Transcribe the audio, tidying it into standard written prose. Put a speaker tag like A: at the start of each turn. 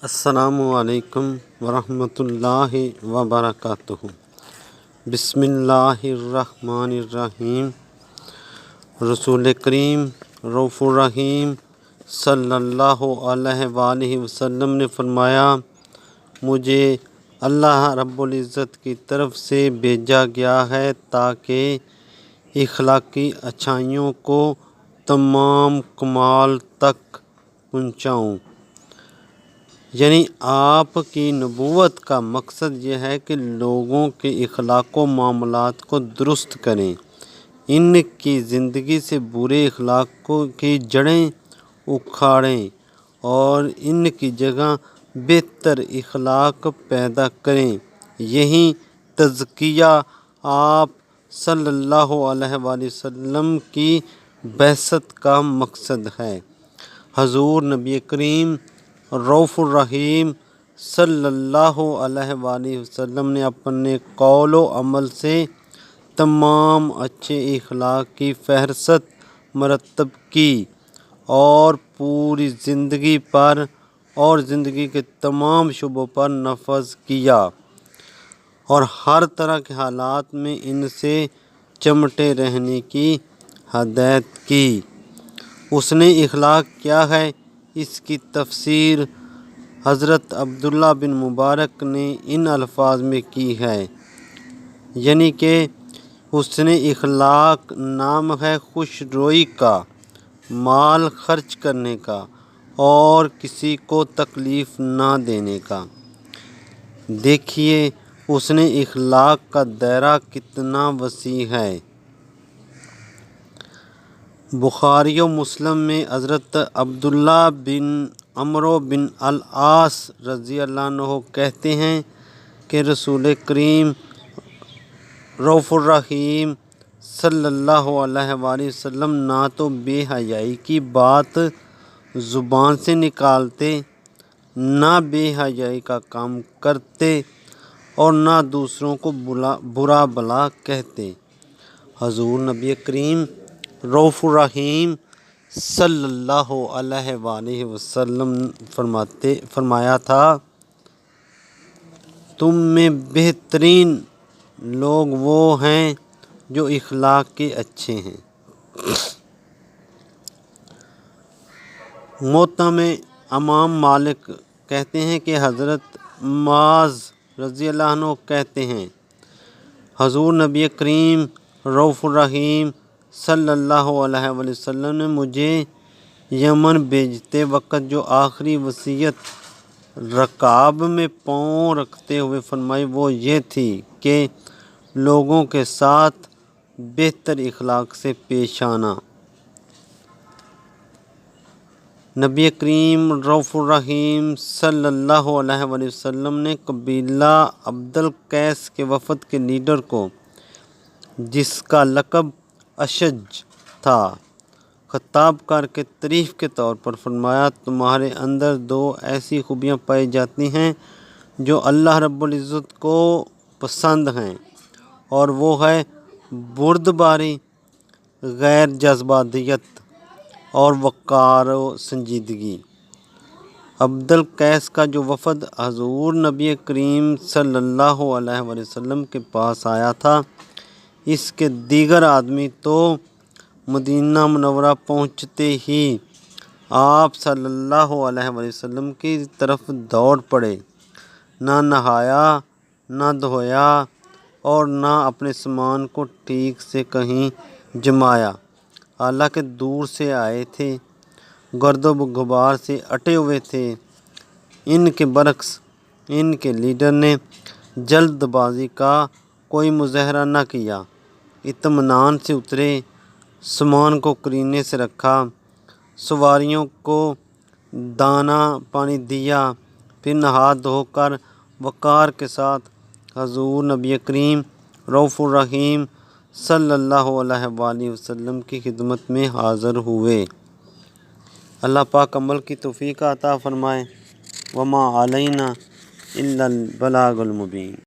A: السلام علیکم ورحمۃ اللہ وبرکاتہ۔ بسم اللہ الرحمن الرحیم۔ رسول کریم رؤوف الرحیم صلی اللہ علیہ وآلہ وسلم نے فرمایا، مجھے اللہ رب العزت کی طرف سے بھیجا گیا ہے تاکہ اخلاقی اچھائیوں کو تمام کمال تک پہنچاؤں۔ یعنی آپ کی نبوت کا مقصد یہ ہے کہ لوگوں کے اخلاق و معاملات کو درست کریں، ان کی زندگی سے برے اخلاق کی جڑیں اکھاڑیں اور ان کی جگہ بہتر اخلاق پیدا کریں۔ یہی تزکیہ آپ صلی اللہ علیہ وآلہ وسلم کی بعثت کا مقصد ہے۔ حضور نبی کریم رؤوف الرحیم صلی اللہ علیہ وآلہ وسلم نے اپنے قول و عمل سے تمام اچھے اخلاق کی فہرست مرتب کی اور پوری زندگی پر اور زندگی کے تمام شعبوں پر نفذ کیا اور ہر طرح کے حالات میں ان سے چمٹے رہنے کی ہدایت کی۔ اس نے اخلاق کیا ہے، اس کی تفسیر حضرت عبداللہ بن مبارک نے ان الفاظ میں کی ہے، یعنی کہ اس نے اخلاق نام ہے خوش روئی کا، مال خرچ کرنے کا اور کسی کو تکلیف نہ دینے کا۔ دیکھیے اس نے اخلاق کا دائرہ کتنا وسیع ہے۔ بخاری و مسلم میں حضرت عبداللہ بن عمرو بن العاص رضی اللہ عنہ کہتے ہیں کہ رسول کریم رؤوف الرحیم صلی اللہ علیہ وآلہ وسلم نہ تو بے حیائی کی بات زبان سے نکالتے، نہ بے حیائی کا کام کرتے اور نہ دوسروں کو برا بھلا کہتے۔ حضور نبی کریم رؤوف الرحیم صلی اللہ علیہ وآلہ وسلم فرمایا تھا، تم میں بہترین لوگ وہ ہیں جو اخلاق کے اچھے ہیں۔ موطا میں امام مالک کہتے ہیں کہ حضرت معاذ رضی اللہ عنہ کہتے ہیں، حضور نبی کریم رؤوف الرحیم صلی اللہ علیہ وآلہ وسلم نے مجھے یمن بھیجتے وقت جو آخری وصیت رکاب میں پاؤں رکھتے ہوئے فرمائی وہ یہ تھی کہ لوگوں کے ساتھ بہتر اخلاق سے پیش آنا۔ نبی کریم رؤوف الرحیم صلی اللہ علیہ وآلہ وسلم نے قبیلہ عبد القیس کے وفد کے لیڈر کو، جس کا لقب اشج تھا، خطاب کر کے تعریف کے طور پر فرمایا، تمہارے اندر دو ایسی خوبیاں پائی جاتی ہیں جو اللہ رب العزت کو پسند ہیں، اور وہ ہے بردباری، غیر جذباتیت اور وقار و سنجیدگی۔ عبد القیس کا جو وفد حضور نبی کریم صلی اللہ علیہ وآلہ وسلم کے پاس آیا تھا، اس کے دیگر آدمی تو مدینہ منورہ پہنچتے ہی آپ صلی اللہ علیہ وآلہ وسلم کی طرف دوڑ پڑے، نہ نہایا، نہ دھویا اور نہ اپنے سامان کو ٹھیک سے کہیں جمایا، حالانکہ دور سے آئے تھے، گرد و غبار سے اٹے ہوئے تھے۔ ان کے برعکس ان کے لیڈر نے جلد بازی کا کوئی مظاہرہ نہ کیا، اطمینان سے اترے، سامان کو کرینے سے رکھا، سواریوں کو دانہ پانی دیا، پھر نہا دھو کر وقار کے ساتھ حضور نبی کریم رؤوف الرحیم صلی اللہ علیہ وآلہ وسلم کی خدمت میں حاضر ہوئے۔ اللہ پاک عمل کی توفیق عطا فرمائے۔ وما علینا الا البلاغ المبین۔